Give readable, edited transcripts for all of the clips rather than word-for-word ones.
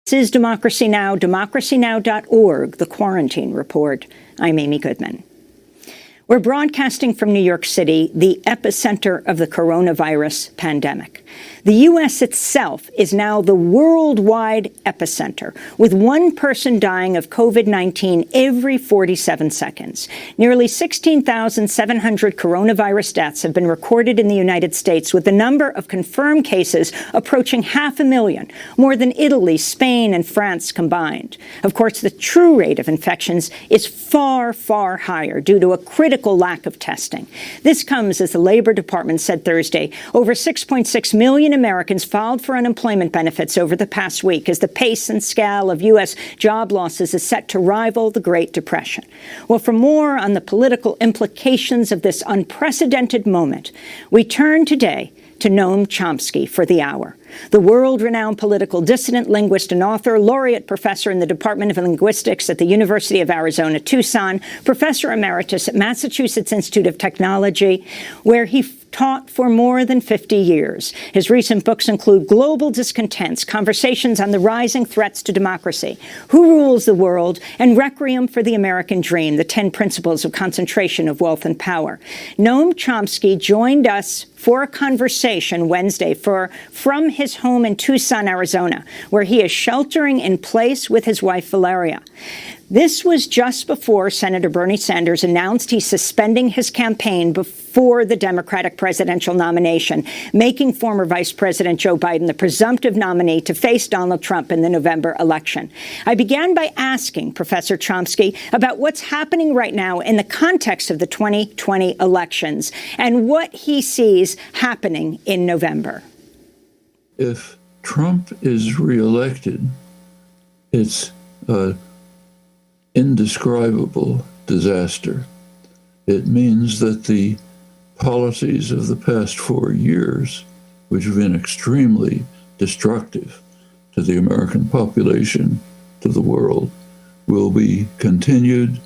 This is Democracy Now!, democracynow.org, The Quarantine Report. I'm Amy Goodman. We're broadcasting from New York City, the epicenter of the coronavirus pandemic. The U.S. itself is now the worldwide epicenter, with one person dying of COVID-19 every 47 seconds. Nearly 16,700 coronavirus deaths have been recorded in the United States, with the number of confirmed cases approaching 500,000, more than Italy, Spain, and France combined. Of course, the true rate of infections is far, far higher due to a critical lack of testing. This comes, as the Labor Department said Thursday, over 6.6 million Americans filed for unemployment benefits over the past week, as the pace and scale of U.S. job losses is set to rival the Great Depression. Well, for more on the political implications of this unprecedented moment, we turn today to Noam Chomsky for the hour. The world-renowned political dissident, linguist, and author, laureate professor in the Department of Linguistics at the University of Arizona, Tucson, professor emeritus at Massachusetts Institute of Technology, where he taught for more than 50 years. His recent books include Global Discontents, Conversations on the Rising Threats to Democracy, Who Rules the World, and Requiem for the American Dream, the 10 Principles of Concentration of Wealth and Power. Noam Chomsky joined us for a conversation Wednesday from his home in Tucson, Arizona, where he is sheltering in place with his wife, Valeria. This was just before Senator Bernie Sanders announced he's suspending his campaign before the Democratic presidential nomination, making former Vice President Joe Biden the presumptive nominee to face Donald Trump in the November election. I began by asking Professor Chomsky about what's happening right now in the context of the 2020 elections and what he sees happening in November. If Trump is reelected, it's an indescribable disaster. It means that the policies of the past 4 years, which have been extremely destructive to the American population, to the world, will be continued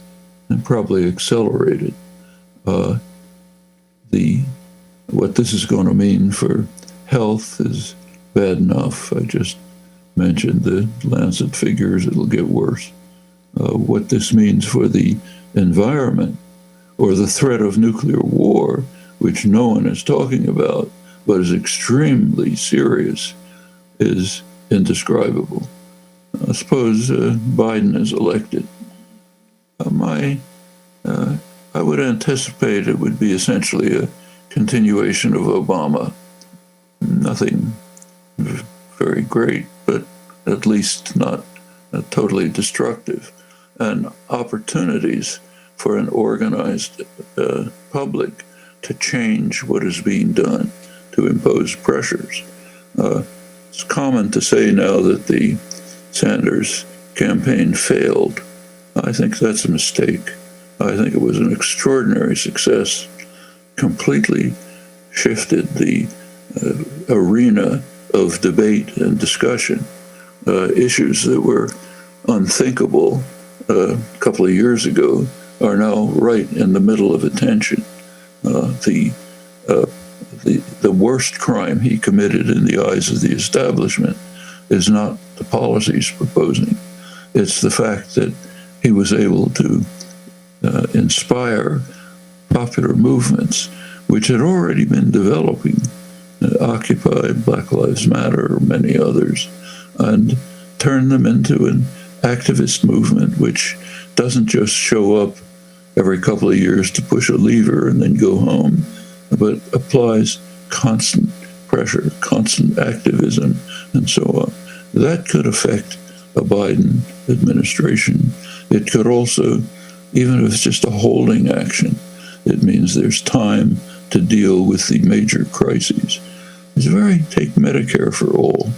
and probably accelerated. What this is going to mean for health is bad enough. I just mentioned the Lancet figures. It'll get worse. What this means for the environment, or the threat of nuclear war, which no one is talking about, but is extremely serious, is indescribable. Suppose Biden is elected. I would anticipate it would be essentially a continuation of Obama. Nothing very great, but at least not totally destructive, and opportunities for an organized public to change what is being done, to impose pressures. It's common to say now that the Sanders campaign failed. I think that's a mistake. I think it was an extraordinary success, completely shifted the arena of debate and discussion. Issues that were unthinkable a couple of years ago are now right in the middle of attention. The worst crime he committed in the eyes of the establishment is not the policies proposing. It's the fact that he was able to inspire popular movements which had already been developing, Occupy, Black Lives Matter, many others, and turn them into an activist movement which doesn't just show up every couple of years to push a lever and then go home, but applies constant pressure, constant activism, and so on. That could affect a Biden administration. It could also, even if it's just a holding action, it means there's time to deal with the major crises. Take Medicare for all,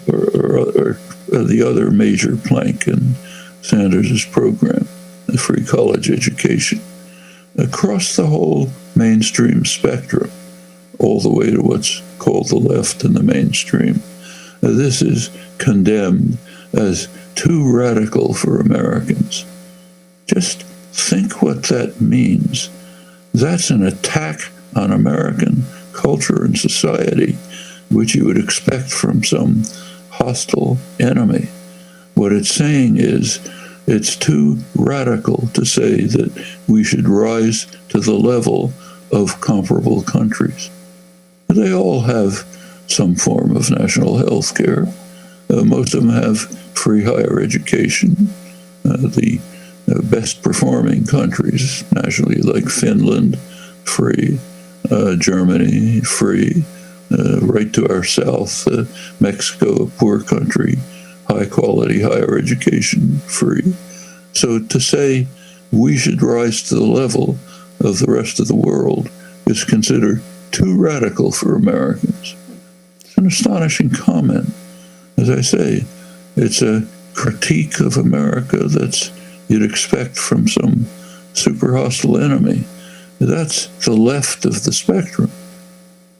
or the other major plank in Sanders' program, the free college education. Across the whole mainstream spectrum, all the way to what's called the left and the mainstream, this is condemned as too radical for Americans. Just think what that means. That's an attack on American culture and society, which you would expect from some hostile enemy. What it's saying is it's too radical to say that we should rise to the level of comparable countries. They all have some form of national health care. Most of them have free higher education. The best performing countries nationally, like Finland, free, Germany, free, right to our south, Mexico, a poor country, high quality higher education, free. So to say we should rise to the level of the rest of the world is considered too radical for Americans. It's an astonishing comment. As I say, it's a critique of America that's you'd expect from some super hostile enemy. That's the left of the spectrum.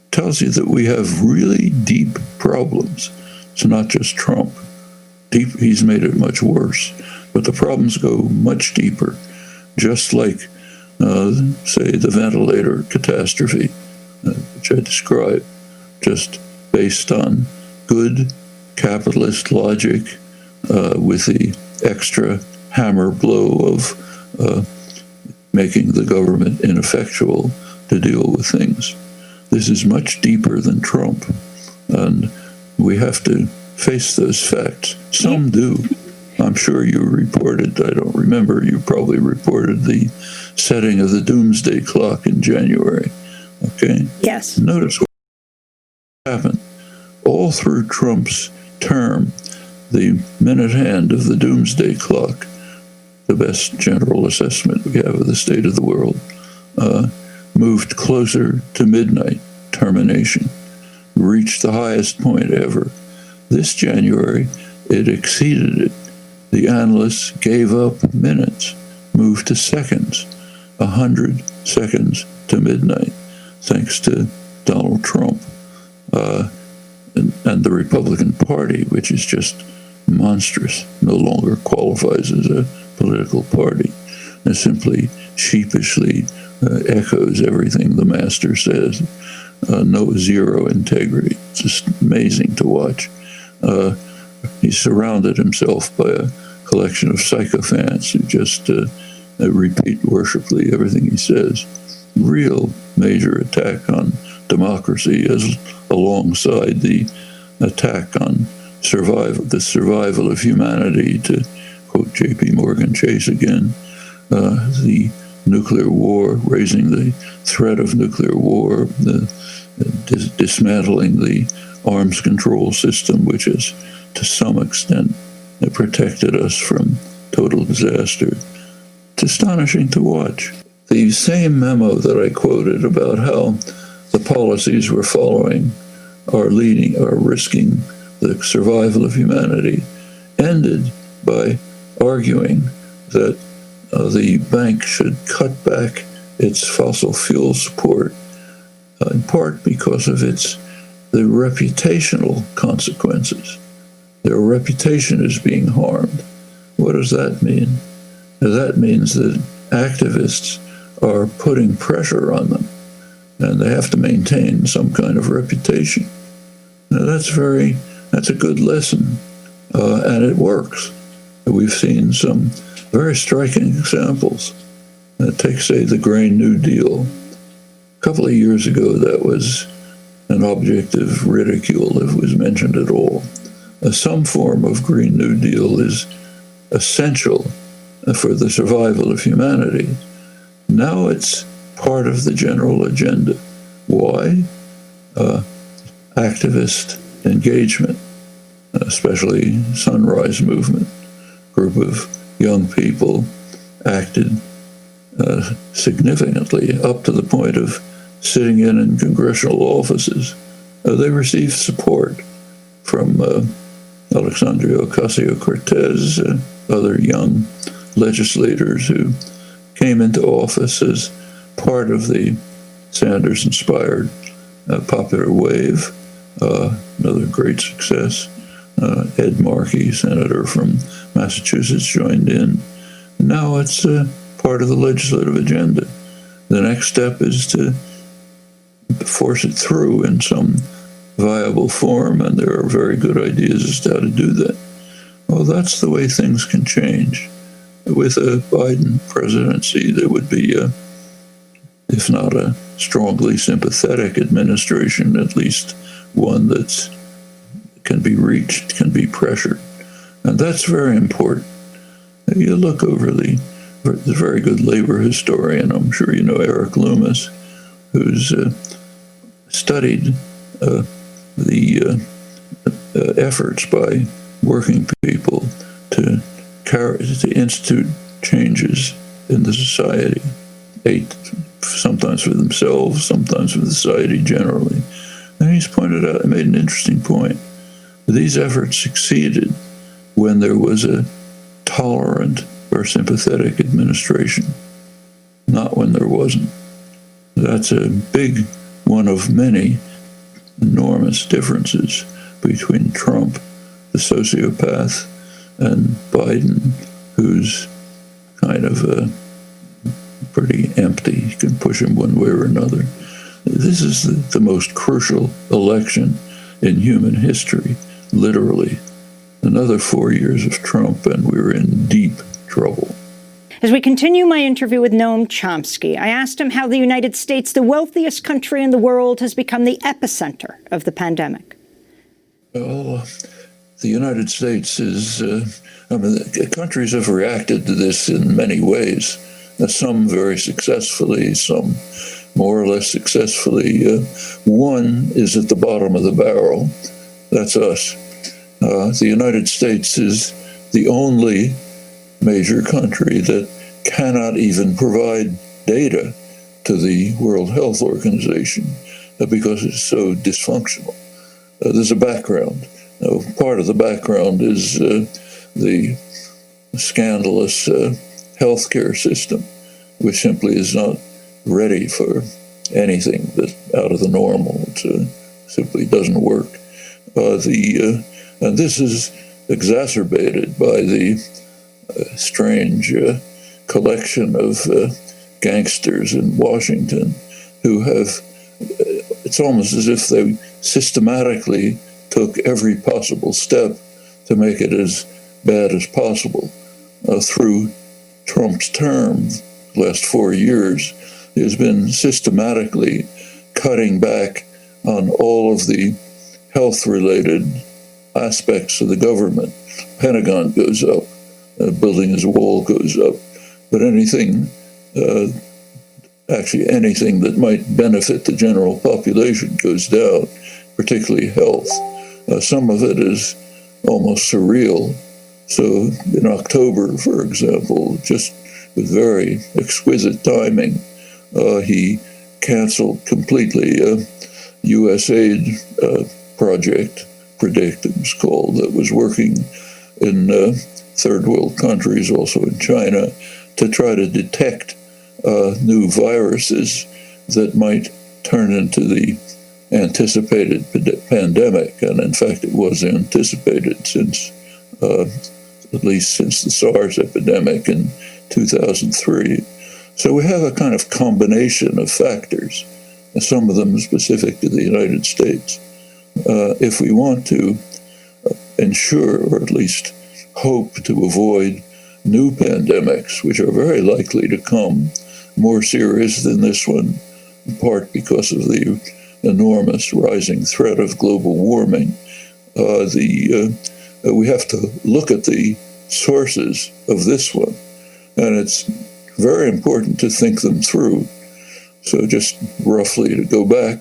It tells you that we have really deep problems. It's not just Trump. He's made it much worse. But the problems go much deeper, just like, say, the ventilator catastrophe, which I described, just based on good capitalist logic with the extra hammer blow of making the government ineffectual to deal with things. This is much deeper than Trump, and we have to face those facts. Some do. I'm sure you reported, I don't remember, you probably reported the setting of the doomsday clock in January. Okay? Yes. Notice what happened. All through Trump's term, the minute hand of the doomsday clock, the best general assessment we have of the state of the world, moved closer to midnight termination, reached the highest point ever. This January, it exceeded it. The analysts gave up minutes, moved to seconds, 100 seconds to midnight, thanks to Donald Trump and the Republican Party, which is just monstrous, no longer qualifies as a political party. It simply sheepishly echoes everything the master says. Zero integrity. It's just amazing to watch. He surrounded himself by a collection of sycophants who just repeat worshipfully everything he says. Real major attack on democracy as alongside the attack on the survival of humanity, to quote J.P. Morgan Chase again, the nuclear war, raising the threat of nuclear war, dismantling the arms control system, which has to some extent protected us from total disaster. It's astonishing to watch. The same memo that I quoted about how the policies we're following are risking the survival of humanity ended by arguing that the bank should cut back its fossil fuel support, in part because of the reputational consequences. Their reputation is being harmed. What does that mean? That means that activists are putting pressure on them, and they have to maintain some kind of reputation. Now, that's a good lesson, and it works. We've seen some very striking examples. Take, say, the Green New Deal. A couple of years ago, that was an object of ridicule if it was mentioned at all. Some form of Green New Deal is essential for the survival of humanity. Now it's part of the general agenda. Why? Activist engagement, especially Sunrise Movement. Group of young people acted significantly up to the point of sitting in congressional offices. They received support from Alexandria Ocasio-Cortez, other young legislators who came into office as part of the Sanders-inspired popular wave. Another great success. Ed Markey, senator from Massachusetts, joined in. Now it's part of the legislative agenda. The next step is to force it through in some viable form, and there are very good ideas as to how to do that. Well, that's the way things can change. With a Biden presidency, there would be, if not a strongly sympathetic administration, at least one that can be reached, can be pressured. And that's very important. You look over the very good labor historian, I'm sure you know Eric Loomis, who's studied the efforts by working people to institute changes in the society, sometimes for themselves, sometimes for the society generally. And he's pointed out, made an interesting point. These efforts succeeded when there was a tolerant or sympathetic administration, not when there wasn't. That's a big one of many enormous differences between Trump, the sociopath, and Biden, who's kind of pretty empty. You can push him one way or another. This is the most crucial election in human history, literally. Another 4 years of Trump, and we're in deep trouble. As we continue my interview with Noam Chomsky, I asked him how the United States, the wealthiest country in the world, has become the epicenter of the pandemic. Well, the United States is, countries have reacted to this in many ways, some very successfully, some more or less successfully. One is at the bottom of the barrel. That's us. The United States is the only major country that cannot even provide data to the World Health Organization because it's so dysfunctional. There's a background. Part of the background is the scandalous healthcare system, which simply is not ready for anything that out of the normal. It simply doesn't work. And this is exacerbated by the strange collection of gangsters in Washington who have, it's almost as if they systematically took every possible step to make it as bad as possible. Through Trump's term, the last 4 years, he has been systematically cutting back on all of the health-related aspects of the government. Pentagon goes up, building his wall goes up, but anything that might benefit the general population goes down, particularly health. Some of it is almost surreal. So in October, for example, just with very exquisite timing, he canceled completely a USAID project, Predict it was called, that was working in third world countries, also in China, to try to detect new viruses that might turn into the anticipated pandemic. And in fact, it was anticipated since, at least since the SARS epidemic in 2003. So we have a kind of combination of factors, some of them specific to the United States. If we want to ensure, or at least hope to avoid new pandemics, which are very likely to come, more serious than this one, in part because of the enormous rising threat of global warming, we have to look at the sources of this one. And it's very important to think them through. So just roughly to go back,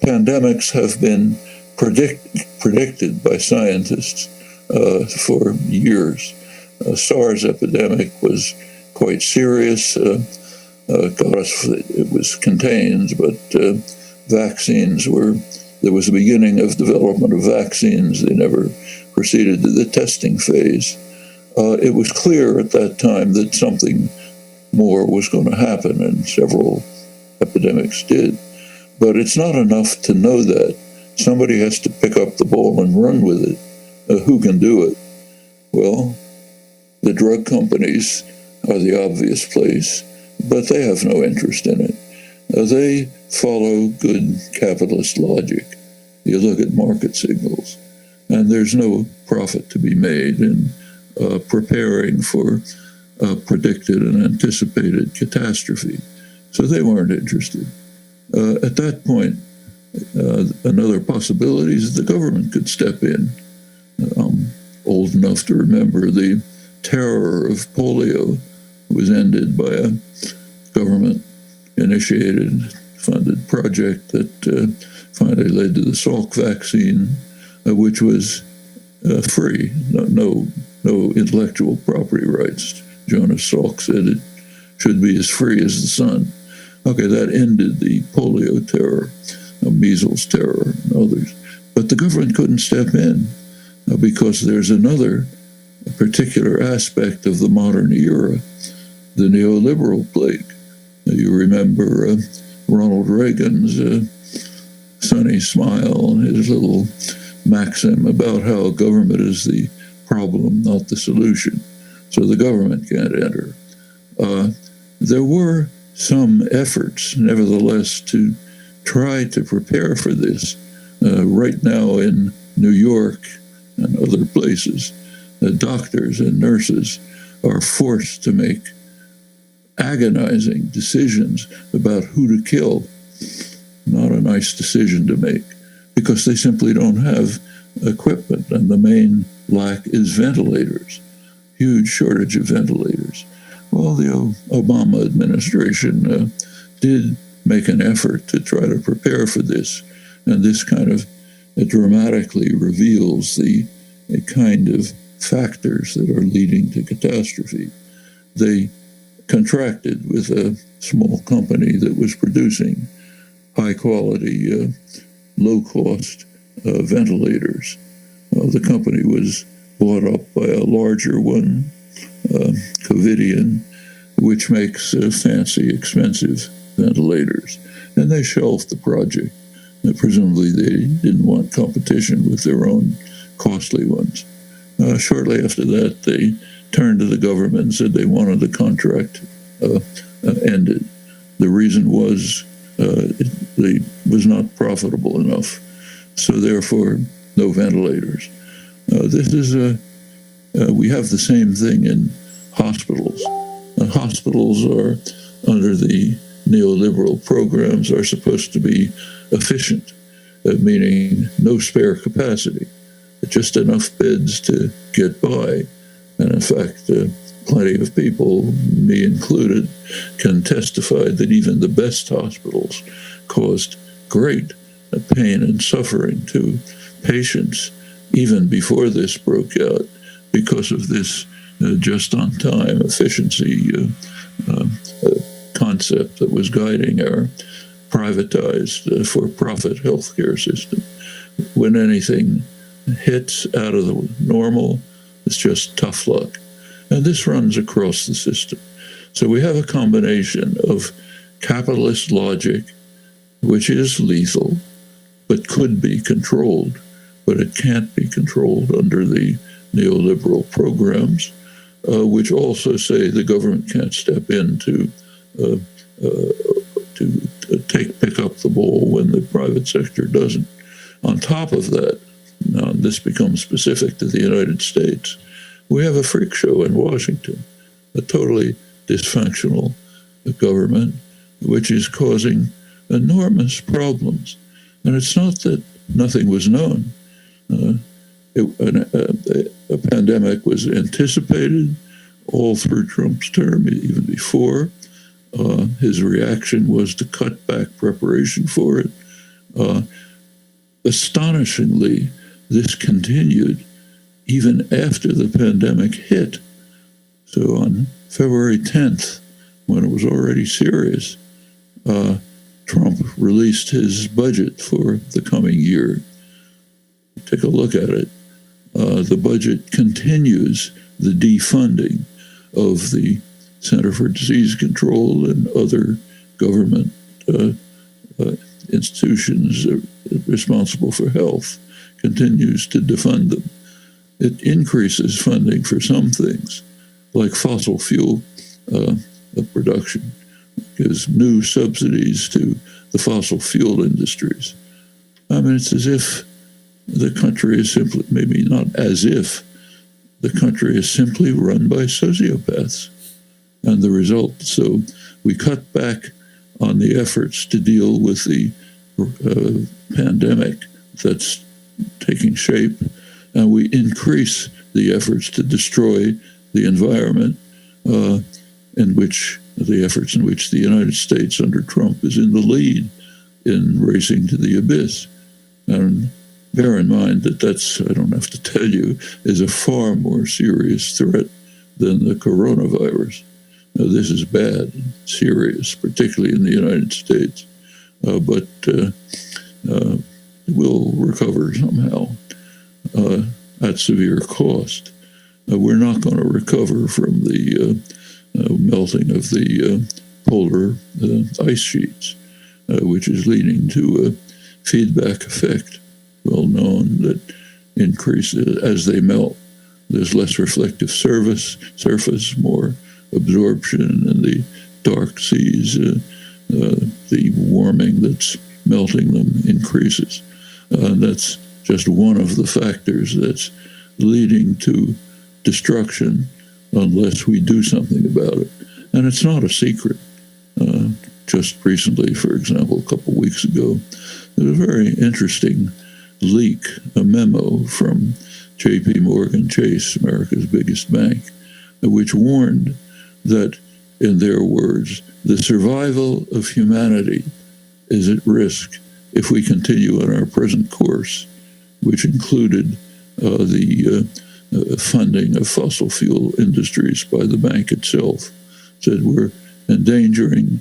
pandemics have been predicted by scientists for years. SARS epidemic was quite serious. It was contained, but vaccines there was a beginning of development of vaccines. They never proceeded to the testing phase. It was clear at that time that something more was going to happen, and several epidemics did. But it's not enough to know that. Somebody has to pick up the ball and run with it. Who can do it? Well, the drug companies are the obvious place, but they have no interest in it. They follow good capitalist logic. You look at market signals, and there's no profit to be made in preparing for predicted and anticipated catastrophe. So they weren't interested. At that point, another possibility is the government could step in. I'm old enough to remember the terror of polio was ended by a government-initiated, funded project that finally led to the Salk vaccine, which was free, no intellectual property rights. Jonas Salk said it should be as free as the sun. Okay, that ended the polio terror, measles terror, and others. But the government couldn't step in because there's another particular aspect of the modern era, the neoliberal plague. You remember Ronald Reagan's sunny smile and his little maxim about how government is the problem, not the solution. So the government can't enter. There were some efforts, nevertheless, to try to prepare for this. Right now in New York and other places, doctors and nurses are forced to make agonizing decisions about who to kill. Not a nice decision to make, because they simply don't have equipment, and the main lack is ventilators. Huge shortage of ventilators. Well, the Obama administration did make an effort to try to prepare for this, and this kind of dramatically reveals the kind of factors that are leading to catastrophe. They contracted with a small company that was producing high-quality, low-cost ventilators. The company was bought up by a larger one, Covidian, which makes fancy, expensive ventilators. And they shelved the project. Presumably they didn't want competition with their own costly ones. Shortly after that, they turned to the government and said they wanted the contract ended. The reason was it was not profitable enough, so therefore no ventilators. We have the same thing in hospitals. Hospitals are, under the neoliberal programs, are supposed to be efficient, meaning no spare capacity, just enough beds to get by. And in fact, plenty of people, me included, can testify that even the best hospitals caused great pain and suffering to patients even before this broke out, because of this just-on-time efficiency concept that was guiding our privatized for-profit healthcare system. When anything hits out of the normal, it's just tough luck. And this runs across the system. So we have a combination of capitalist logic, which is lethal, but could be controlled, but it can't be controlled under the neoliberal programs, which also say the government can't step in to pick up the ball when the private sector doesn't. On top of that, now this becomes specific to the United States, we have a freak show in Washington, a totally dysfunctional government, which is causing enormous problems. And it's not that nothing was known. A pandemic was anticipated all through Trump's term, even before. His reaction was to cut back preparation for it. Astonishingly, this continued even after the pandemic hit. So on February 10th, when it was already serious, Trump released his budget for the coming year. Take a look at it. The budget continues the defunding of the Center for Disease Control and other government institutions responsible for health, continues to defund them. It increases funding for some things, like fossil fuel production, gives new subsidies to the fossil fuel industries. I mean, it's as if the country is simply, maybe not as if, the country is simply run by sociopaths. And the result, so we cut back on the efforts to deal with the pandemic that's taking shape, and we increase the efforts to destroy the environment, in which the United States under Trump is in the lead in racing to the abyss. And bear in mind that that's, I don't have to tell you, is a far more serious threat than the coronavirus. Now, this is bad, serious, particularly in the United States, but we'll recover somehow at severe cost. We're not going to recover from the melting of the polar ice sheets, which is leading to a feedback effect, well known, that increases as they melt. There's less reflective surface, more absorption in the dark seas. The warming that's melting them increases. That's just one of the factors that's leading to destruction unless we do something about it. And it's not a secret. Just recently, for example, a couple of weeks ago, there was a very interesting leak, a memo from J.P. Morgan Chase, America's biggest bank, which warned that, in their words, the survival of humanity is at risk if we continue on our present course, which included the funding of fossil fuel industries by the bank itself. Said we're endangering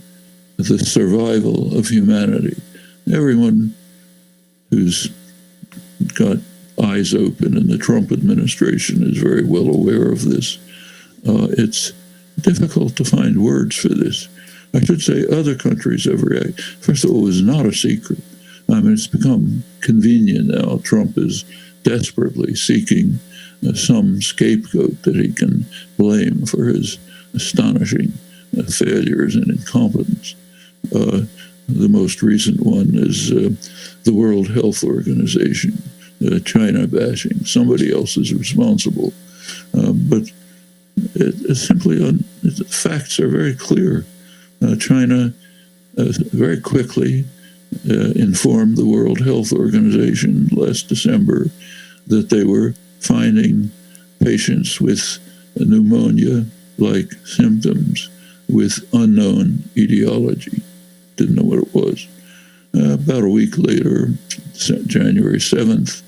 the survival of humanity. Everyone who's got eyes open in the Trump administration is very well aware of this. It's difficult to find words for this. I should say other countries have reacted. First of all, it was not a secret. I mean, it's become convenient now. Trump is desperately seeking some scapegoat that he can blame for his astonishing failures and incompetence. The most recent one is the World Health Organization, China bashing. Somebody else is responsible. But it's simply, the facts are very clear. China very quickly informed the World Health Organization last December that they were finding patients with pneumonia-like symptoms with unknown etiology. Didn't know what it was. About a week later, January 7th,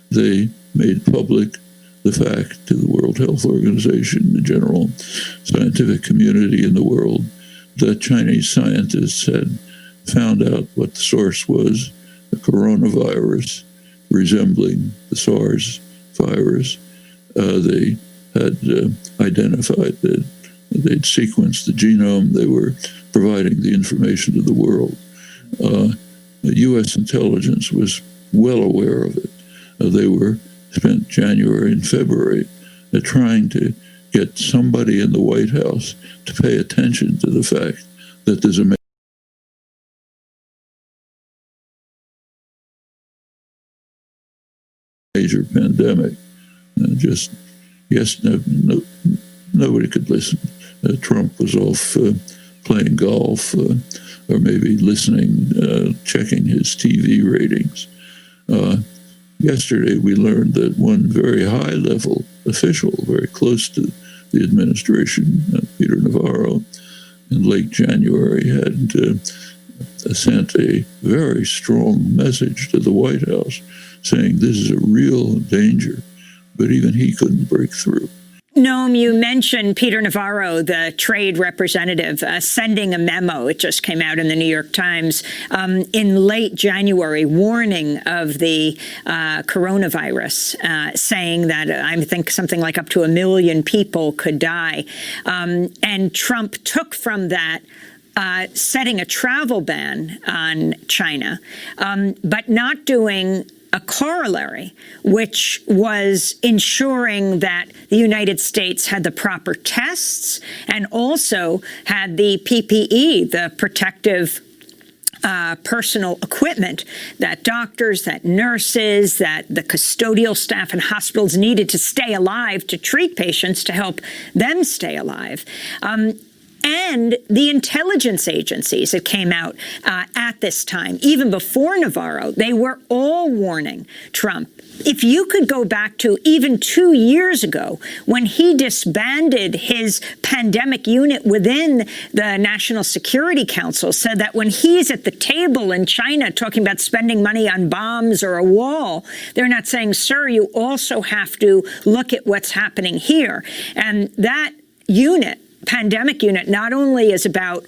they made public the fact to the World Health Organization, the general scientific community in the world, that Chinese scientists had found out what the source was, a coronavirus resembling the SARS virus. They had identified that they'd sequenced the genome. They were providing the information to the world. The U.S. intelligence was well aware of it. They were spent January and February trying to get somebody in the White House to pay attention to the fact that there's a major pandemic. Nobody could listen. Trump was off playing golf, or maybe listening, checking his TV ratings. Yesterday, we learned that one very high-level official, very close to the administration, Peter Navarro, in late January had sent a very strong message to the White House saying this is a real danger, but even he couldn't break through. Noam, you mentioned Peter Navarro, the trade representative, sending a memo. It just came out in the New York Times in late January, warning of the coronavirus, saying that I think something like up to 1 million people could die. And Trump took from that setting a travel ban on China, but not doing a corollary, which was ensuring that the United States had the proper tests and also had the PPE, the protective personal equipment that doctors, that nurses, that the custodial staff in hospitals needed to stay alive, to treat patients, to help them stay alive. And the intelligence agencies that came out at this time, even before Navarro, they were all warning Trump. If you could go back to even 2 years ago when he disbanded his pandemic unit within the National Security Council, said that when he's at the table in China talking about spending money on bombs or a wall, they're not saying, sir, you also have to look at what's happening here. And that unit, pandemic unit, not only is about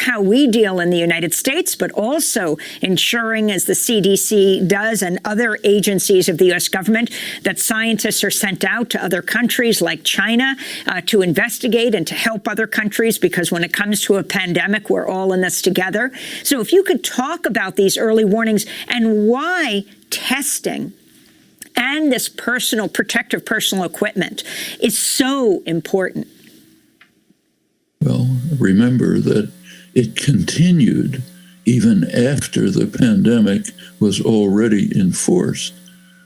how we deal in the United States, but also ensuring, as the CDC does and other agencies of the U.S. government, that scientists are sent out to other countries like China to investigate and to help other countries, because when it comes to a pandemic, we're all in this together. So if you could talk about these early warnings and why testing and this protective personal equipment is so important. Well, remember that it continued even after the pandemic was already in force.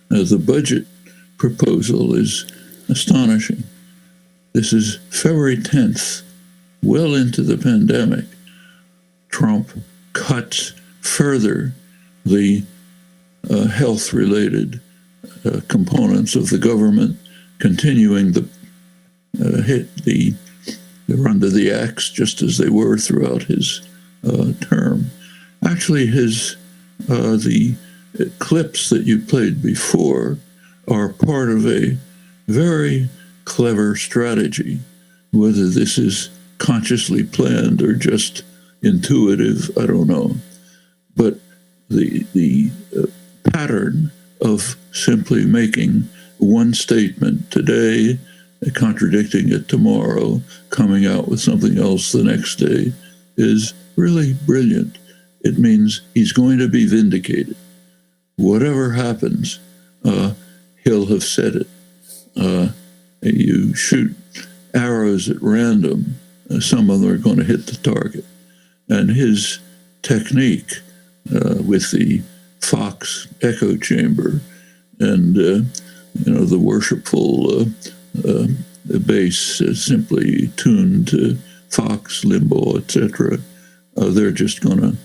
The budget proposal is astonishing. This is February 10th, well into the pandemic. Trump cuts further the health-related components of the government, continuing they're under the axe just as they were throughout his term. Actually, the clips that you played before are part of a very clever strategy. Whether this is consciously planned or just intuitive, I don't know. But the pattern of simply making one statement today, contradicting it tomorrow, coming out with something else the next day, is really brilliant. It means he's going to be vindicated. Whatever happens, he'll have said it. You shoot arrows at random, some of them are going to hit the target. And his technique with the Fox echo chamber and the worshipful base simply tuned to Fox, Limbaugh, etc. They're just going to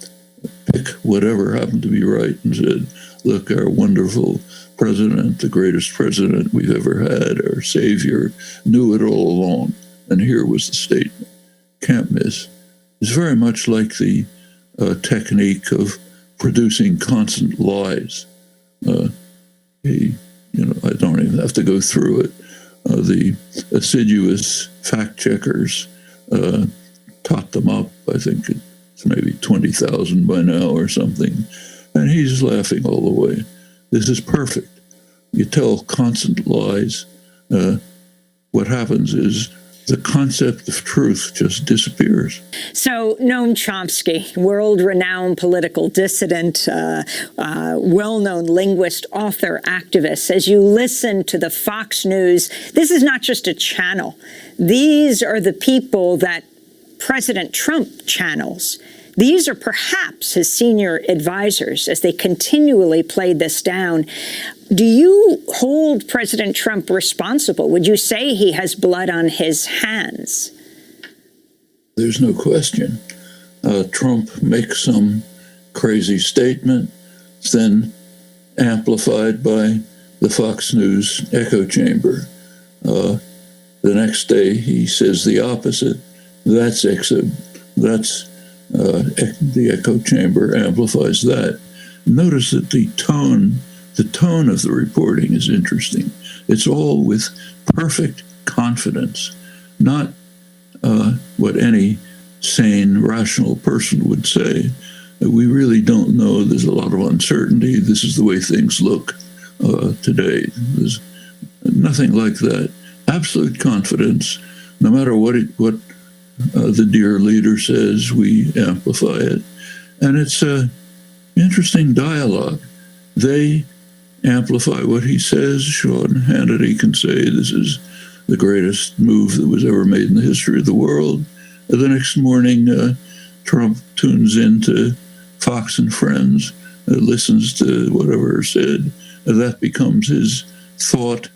pick whatever happened to be right and said, look, our wonderful president, the greatest president we've ever had, our savior, knew it all along. And here was the statement. Can't miss. It's very much like the technique of producing constant lies. I don't even have to go through it. The assiduous fact checkers taught them up. I think it's maybe 20,000 by now or something. And he's laughing all the way. This is perfect. You tell constant lies. What happens is the concept of truth just disappears. So Noam Chomsky, world-renowned political dissident, well-known linguist, author, activist, as you listen to the Fox News, this is not just a channel. These are the people that President Trump channels. These are perhaps his senior advisors as they continually played this down. Do you hold President Trump responsible? Would you say he has blood on his hands? There's no question. Trump makes some crazy statement, it's then amplified by the Fox News echo chamber. The next day he says the opposite. The echo chamber amplifies that. Notice that the tone of the reporting is interesting. It's all with perfect confidence, not what any sane, rational person would say. We really don't know. There's a lot of uncertainty. This is the way things look today. There's nothing like that. Absolute confidence. No matter what the dear leader says, we amplify it. And it's an interesting dialogue. They amplify what he says. Sean Hannity can say this is the greatest move that was ever made in the history of the world. The next morning, Trump tunes into Fox and Friends, listens to whatever is said, that becomes his thought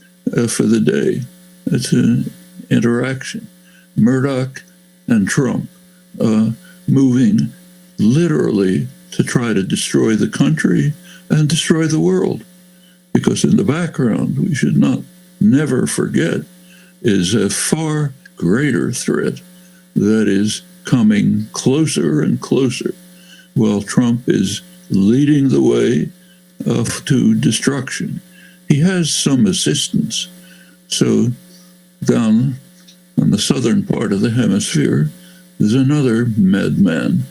for the day. It's an interaction. Murdoch and Trump moving literally to try to destroy the country and destroy the world. Because in the background, we should never forget, is a far greater threat that is coming closer and closer, while Trump is leading the way to destruction. He has some assistance. So down on the southern part of the hemisphere, there's another madman,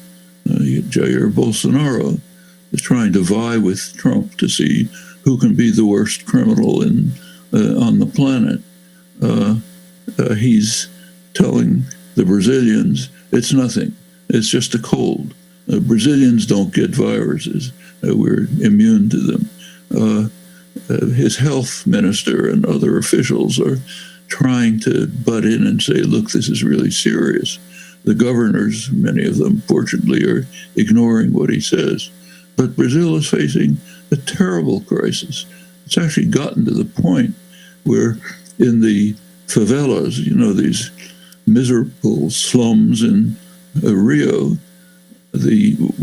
Jair Bolsonaro, is trying to vie with Trump to see who can be the worst criminal on the planet. He's telling the Brazilians, it's nothing. It's just a cold. Brazilians don't get viruses. We're immune to them. His health minister and other officials are trying to butt in and say, look, this is really serious. The governors, many of them, fortunately, are ignoring what he says. But Brazil is facing a terrible crisis. It's actually gotten to the point where in the favelas, these miserable slums in Rio,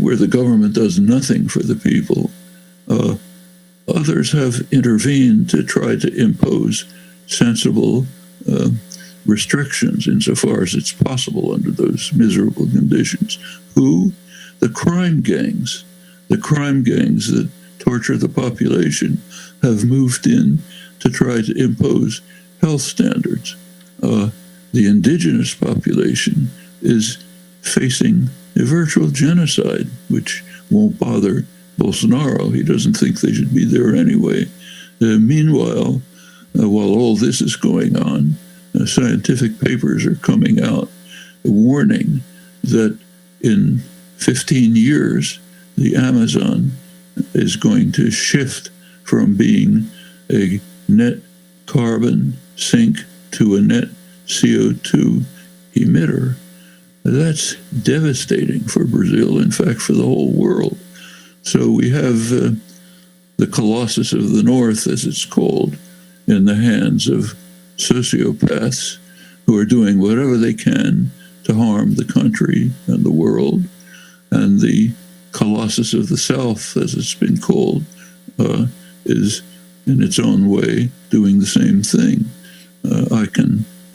where the government does nothing for the people, others have intervened to try to impose sensible restrictions insofar as it's possible under those miserable conditions. Who? The crime gangs. The crime gangs that torture the population have moved in to try to impose health standards. The indigenous population is facing a virtual genocide, which won't bother Bolsonaro. He doesn't think they should be there anyway. Meanwhile, while all this is going on, scientific papers are coming out warning that in 15 years, the Amazon is going to shift from being a net carbon sink to a net CO2 emitter. That's devastating for Brazil, in fact, for the whole world. So we have the Colossus of the North, as it's called, in the hands of sociopaths who are doing whatever they can to harm the country and the world. And the Colossus of the South, as it's been called, is in its own way doing the same thing.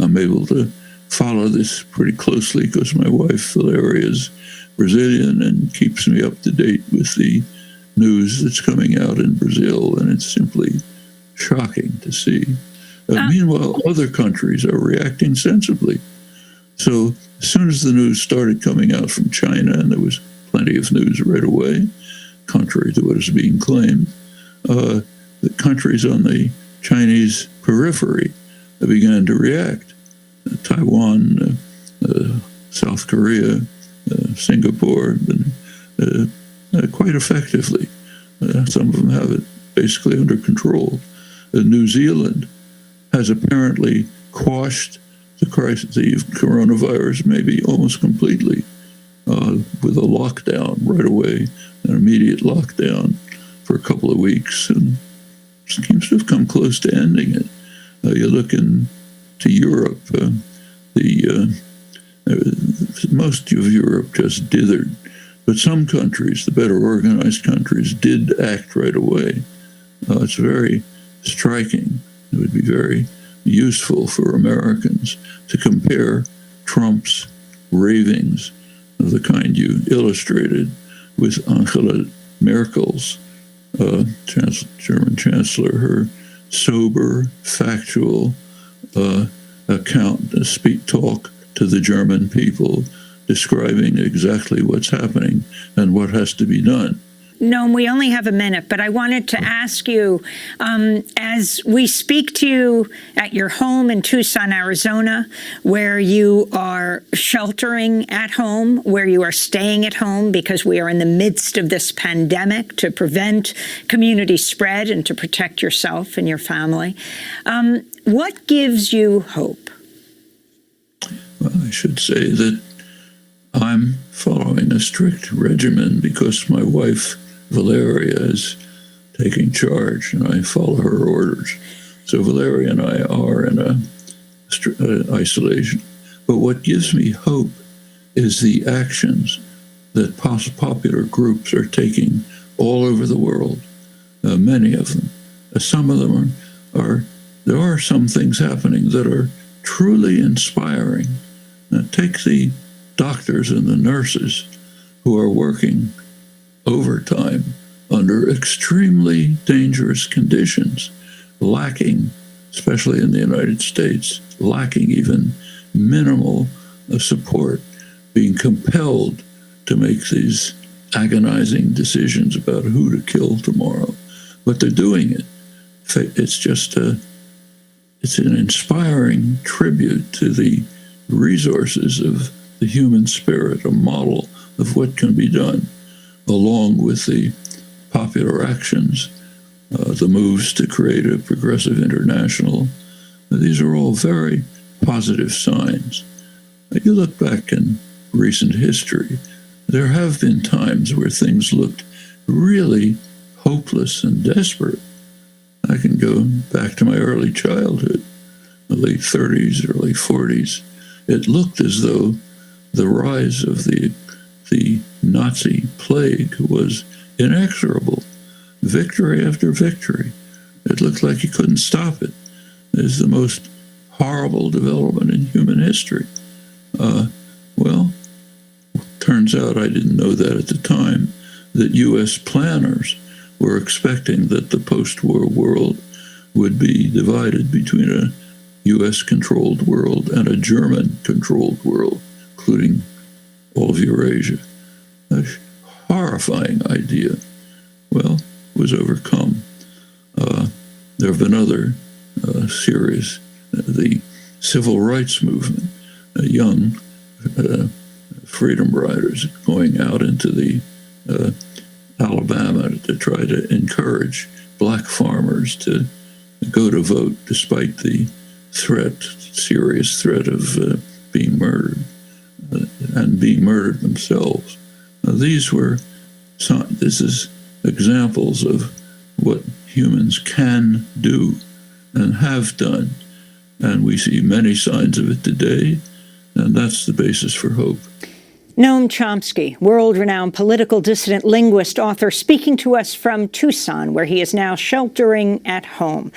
I'm able to follow this pretty closely because my wife, Valeria, is Brazilian and keeps me up to date with the news that's coming out in Brazil, and it's simply shocking to see. Meanwhile, other countries are reacting sensibly. So as soon as the news started coming out from China, and there was plenty of news right away, contrary to what is being claimed, the countries on the Chinese periphery began to react. Taiwan, South Korea, Singapore, quite effectively. Some of them have it basically under control. New Zealand has apparently quashed the crisis, the coronavirus, maybe almost completely, with a lockdown right away, an immediate lockdown for a couple of weeks, and seems to have come close to ending it. You look into Europe, most of Europe just dithered, but some countries, the better organized countries, did act right away. It's very striking. It would be very useful for Americans to compare Trump's ravings of the kind you illustrated with Angela Merkel's, German chancellor, her sober, factual talk to the German people, describing exactly what's happening and what has to be done. Noam, we only have a minute, but I wanted to ask you, as we speak to you at your home in Tucson, Arizona, where you are sheltering at home, where you are staying at home because we are in the midst of this pandemic to prevent community spread and to protect yourself and your family, what gives you hope? Well, I should say that I'm following a strict regimen because my wife, Valeria, is taking charge and I follow her orders. So Valeria and I are in isolation. But what gives me hope is the actions that popular groups are taking all over the world, many of them. Some of them there are some things happening that are truly inspiring. Now, take the doctors and the nurses who are working overtime under extremely dangerous conditions, lacking, especially in the United States, lacking even minimal support, being compelled to make these agonizing decisions about who to kill tomorrow. But they're doing it. It's an inspiring tribute to the resources of the human spirit, a model of what can be done, along with the popular actions, the moves to create a progressive international. These are all very positive signs. You look back in recent history, there have been times where things looked really hopeless and desperate. I can go back to my early childhood, the late 30s, early 40s. It looked as though the rise of the Nazi plague was inexorable. Victory after victory. It looked like you couldn't stop it. It is the most horrible development in human history. Well, turns out I didn't know that at the time, that U.S. planners were expecting that the post-war world would be divided between a U.S.-controlled world and a German-controlled world, including all of Eurasia. A horrifying idea. Well, was overcome. There have been other serious, the civil rights movement, young freedom riders going out into the Alabama to try to encourage black farmers to go to vote despite the serious threat of being murdered and being murdered themselves. This is examples of what humans can do and have done. And we see many signs of it today, and that's the basis for hope. Noam Chomsky, world-renowned political dissident, linguist, author, speaking to us from Tucson, where he is now sheltering at home.